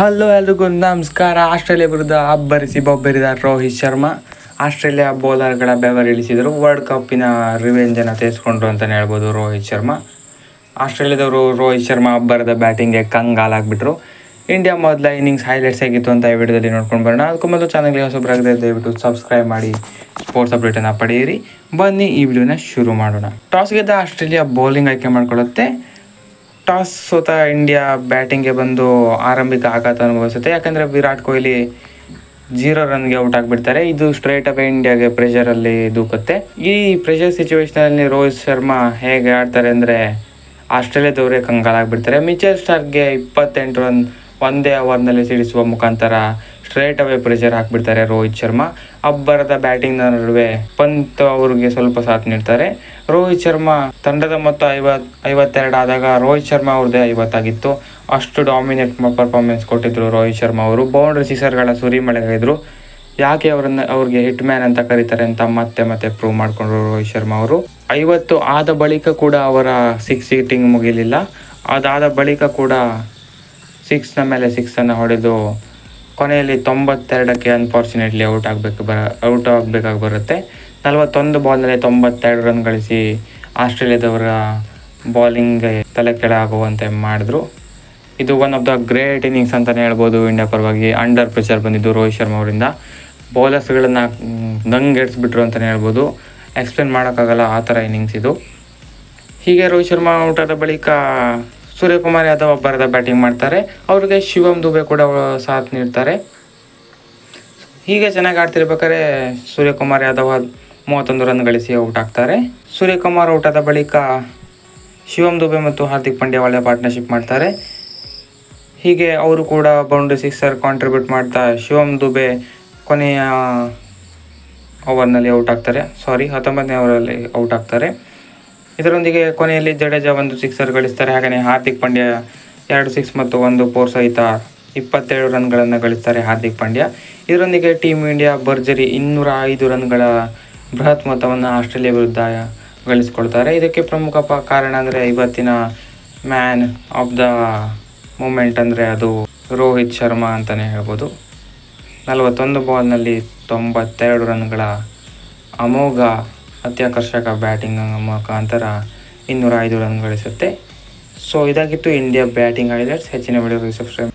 Hello ಎಲ್ರಿಗೂ ನಮಸ್ಕಾರ. Australia ವಿರುದ್ಧ ಅಬ್ಬರಿಸಿ ಬೊಬ್ಬರಿದ ರೋಹಿತ್ ಶರ್ಮಾ. ಆಸ್ಟ್ರೇಲಿಯಾ ಬೌಲರ್ಗಳ ಬೆವರಿಳಿಸಿದರು. ವರ್ಲ್ಡ್ ಕಪ್ಪಿನ ರಿವೆಂಜನ್ನು ತೀರಿಸ್ಕೊಂಡ್ರು ಅಂತಲೇ ಹೇಳ್ಬೋದು ರೋಹಿತ್ ಶರ್ಮಾ. ಆಸ್ಟ್ರೇಲಿಯಾದವರು ರೋಹಿತ್ ಶರ್ಮಾ ಅಬ್ಬರದ ಬ್ಯಾಟಿಂಗ್ಗೆ ಕಂಗಾಲಾಗ್ಬಿಟ್ರು. ಇಂಡಿಯಾ ಮೊದಲ ಇನ್ನಿಂಗ್ಸ್ ಹೈಲೈಟ್ಸ್ ಆಗಿತ್ತು ಅಂತ ಈ ವಿಡಿಯೋದಲ್ಲಿ ನೋಡ್ಕೊಂಡು ಬರೋಣ. ಅದಕ್ಕೂ ಮೊದಲು ಚಾನಲ್ಗೆ ಹೊಸಬರಾಗಿದೆ ದಯವಿಟ್ಟು ಸಬ್ಸ್ಕ್ರೈಬ್ ಮಾಡಿ ಸ್ಪೋರ್ಟ್ಸ್ ಅಪ್ಡೇಟನ್ನು ಪಡೆಯಿರಿ. ಬನ್ನಿ ಈ ವಿಡಿಯೋನ ಶುರು ಮಾಡೋಣ. ಟಾಸ್ ಗೆದ್ದ ಆಸ್ಟ್ರೇಲಿಯಾ ಬೌಲಿಂಗ್ ಆಯ್ಕೆ ಮಾಡಿಕೊಳ್ಳುತ್ತೆ. ಟಾಸ್ ಸೋತ ಇಂಡಿಯಾ ಬ್ಯಾಟಿಂಗ್ಗೆ ಬಂದು ಆರಂಭಿಕ ಆಘಾತ ಅನುಭವಿಸುತ್ತೆ. ಯಾಕಂದರೆ ವಿರಾಟ್ ಕೊಹ್ಲಿ 0 ರನ್ಗೆ ಔಟ್ ಆಗಿಬಿಡ್ತಾರೆ. ಇದು ಸ್ಟ್ರೈಟ್ ಅವೇ ಇಂಡಿಯಾಗೆ ಪ್ರೆಷರಲ್ಲಿ ದೂಕುತ್ತೆ. ಈ ಪ್ರೆಷರ್ ಸಿಚುವೇಷನಲ್ಲಿ ರೋಹಿತ್ ಶರ್ಮಾ ಹೇಗೆ ಆಡ್ತಾರೆ ಅಂದರೆ ಆಸ್ಟ್ರೇಲಿಯಾದವರೇ ಕಂಗಾಲಾಗಿಬಿಡ್ತಾರೆ. ಮಿಚೆಲ್ ಸ್ಟಾರ್ಕ್ಗೆ 28 ರನ್ ಒಂದೇ ಓವರ್ನಲ್ಲಿ ಸಿಡಿಸುವ ಮುಖಾಂತರ ಸ್ಟ್ರೈಟ್ ಅವೇ ಪ್ರೆಷರ್ ಹಾಕಿಬಿಡ್ತಾರೆ ರೋಹಿತ್ ಶರ್ಮಾ. ಅಬ್ಬರದ ಬ್ಯಾಟಿಂಗ್ನ ನಡುವೆ ಪಂತ್ ಅವರಿಗೆ ಸ್ವಲ್ಪ ಸಾಥ್ ನೀಡ್ತಾರೆ. ರೋಹಿತ್ ಶರ್ಮಾ ತಂಡದ ಮೊತ್ತ 52 ಆದಾಗ ರೋಹಿತ್ ಶರ್ಮಾ ಅವ್ರದ್ದೇ 50 ಆಗಿತ್ತು. ಅಷ್ಟು ಡಾಮಿನೇಟ್ ಪರ್ಫಾರ್ಮೆನ್ಸ್ ಕೊಟ್ಟಿದ್ರು ರೋಹಿತ್ ಶರ್ಮಾ ಅವರು. ಬೌಂಡ್ರಿ ಸಿಕ್ಸರ್ಗಳ ಸುರಿಮಳೆಗಿದ್ರು. ಯಾಕೆ ಅವ್ರಿಗೆ ಹಿಟ್ ಮ್ಯಾನ್ ಅಂತ ಕರೀತಾರೆ ಅಂತ ಮತ್ತೆ ಪ್ರೂವ್ ಮಾಡಿಕೊಂಡ್ರು ರೋಹಿತ್ ಶರ್ಮಾ ಅವರು. 50 ಆದ ಬಳಿಕ ಕೂಡ ಅವರ 6 ಹಿಟ್ಟಿಂಗ್ ಮುಗಿಲಿಲ್ಲ. ಅದಾದ ಬಳಿಕ ಕೂಡ 6ನ ಮೇಲೆ 6 ಹೊಡೆದು ಕೊನೆಯಲ್ಲಿ 92ಕ್ಕೆ ಅನ್ಫಾರ್ಚುನೇಟ್ಲಿ ಔಟ್ ಆಗಬೇಕಾಗಿ ಬರುತ್ತೆ. 41 ಬಾಲ್ನಲ್ಲಿ 92 ರನ್ ಗಳಿಸಿ ಆಸ್ಟ್ರೇಲಿಯಾದವರ ಬಾಲಿಂಗ್ಗೆ ತಲೆ ಕೆಳಗುವಂತೆ ಮಾಡಿದ್ರು. ಇದು one of the great innings ಅಂತಲೇ ಹೇಳ್ಬೋದು ಇಂಡಿಯಾ ಪರವಾಗಿ. ಅಂಡರ್ ಪ್ರೆಷರ್ ಬಂದಿದ್ದು ರೋಹಿತ್ ಶರ್ಮಾ ಅವರಿಂದ. ಬೌಲರ್ಸ್ಗಳನ್ನು ದಂಗೆಡಿಸ್ಬಿಟ್ರು ಅಂತಲೇ ಹೇಳ್ಬೋದು. ಎಕ್ಸ್ಪ್ಲೇನ್ ಮಾಡೋಕ್ಕಾಗಲ್ಲ, ಆ ಥರ ಇನ್ನಿಂಗ್ಸ್ ಇದು. ಹೀಗೆ ರೋಹಿತ್ ಶರ್ಮಾ ಔಟ್ ಆದ ಬಳಿಕ ಸೂರ್ಯಕುಮಾರ್ ಯಾದವ್ ಅಬ್ಬರದ ಬ್ಯಾಟಿಂಗ್ ಮಾಡ್ತಾರೆ. ಅವ್ರಿಗೆ ಶಿವಮ್ ದುಬೆ ಕೂಡ ಸಾಥ್ ನೀಡ್ತಾರೆ. ಹೀಗೆ ಚೆನ್ನಾಗಿ ಆಡ್ತಿರ್ಬೇಕಾದ್ರೆ ಸೂರ್ಯಕುಮಾರ್ ಯಾದವ್ 31 ರನ್ ಗಳಿಸಿ ಔಟ್ ಆಗ್ತಾರೆ. ಸೂರ್ಯಕುಮಾರ್ ಔಟ್ ಆದ ಬಳಿಕ ಶಿವಮ್ ದುಬೆ ಮತ್ತು ಹಾರ್ದಿಕ್ ಪಾಂಡ್ಯ ಒಳ್ಳೆ ಪಾರ್ಟ್ನರ್ಶಿಪ್ ಮಾಡ್ತಾರೆ. ಹೀಗೆ ಅವರು ಕೂಡ ಬೌಂಡ್ರಿ ಸಿಕ್ಸರ್ ಕಾಂಟ್ರಿಬ್ಯೂಟ್ ಮಾಡ್ತಾ ಶಿವಮ್ ದುಬೆ ಕೊನೆಯ ಓವರ್ನಲ್ಲಿ ಔಟ್ ಆಗ್ತಾರೆ. 19ನೇ ಓವರಲ್ಲಿ ಔಟ್ ಆಗ್ತಾರೆ. ಇದರೊಂದಿಗೆ ಕೊನೆಯಲ್ಲಿ ಜಡೇಜಾ 1 ಸಿಕ್ಸರ್ ಗಳಿಸ್ತಾರೆ. ಹಾಗೆಯೇ ಹಾರ್ದಿಕ್ ಪಾಂಡ್ಯ 2 6 ಮತ್ತು 1 4 ಸಹಿತ 27 ರನ್ಗಳನ್ನು ಗಳಿಸ್ತಾರೆ ಹಾರ್ದಿಕ್ ಪಾಂಡ್ಯ. ಇದರೊಂದಿಗೆ ಟೀಮ್ ಇಂಡಿಯಾ ಭರ್ಜರಿ 205 ರನ್ಗಳ ಬೃಹತ್ ಮೊತ್ತವನ್ನು ಆಸ್ಟ್ರೇಲಿಯಾ ವಿರುದ್ಧ ಗಳಿಸ್ಕೊಳ್ತಾರೆ. ಇದಕ್ಕೆ ಪ್ರಮುಖ ಕಾರಣ ಅಂದರೆ ಇವತ್ತಿನ ಮ್ಯಾನ್ ಆಫ್ ದ ಮೂಮೆಂಟ್ ಅಂದರೆ ಅದು ರೋಹಿತ್ ಶರ್ಮಾ ಅಂತಲೇ ಹೇಳ್ಬೋದು. 41 ಬಾಲ್ನಲ್ಲಿ 92 ರನ್ಗಳ ಅಮೋಘ ಅತ್ಯಾಕರ್ಷಕ ಬ್ಯಾಟಿಂಗ್ ಮುಖಾಂತರ 205 ರನ್ ಗಳಿಸುತ್ತೆ. ಸೊ ಇದಾಗಿತ್ತು ಇಂಡಿಯಾ ಬ್ಯಾಟಿಂಗ್ ಹೈಲೈಟ್ಸ್. ಹೆಚ್ಚಿನ ವಿಡಿಯೋಗೆ ಸಬ್ಸ್ಕ್ರೈಬ್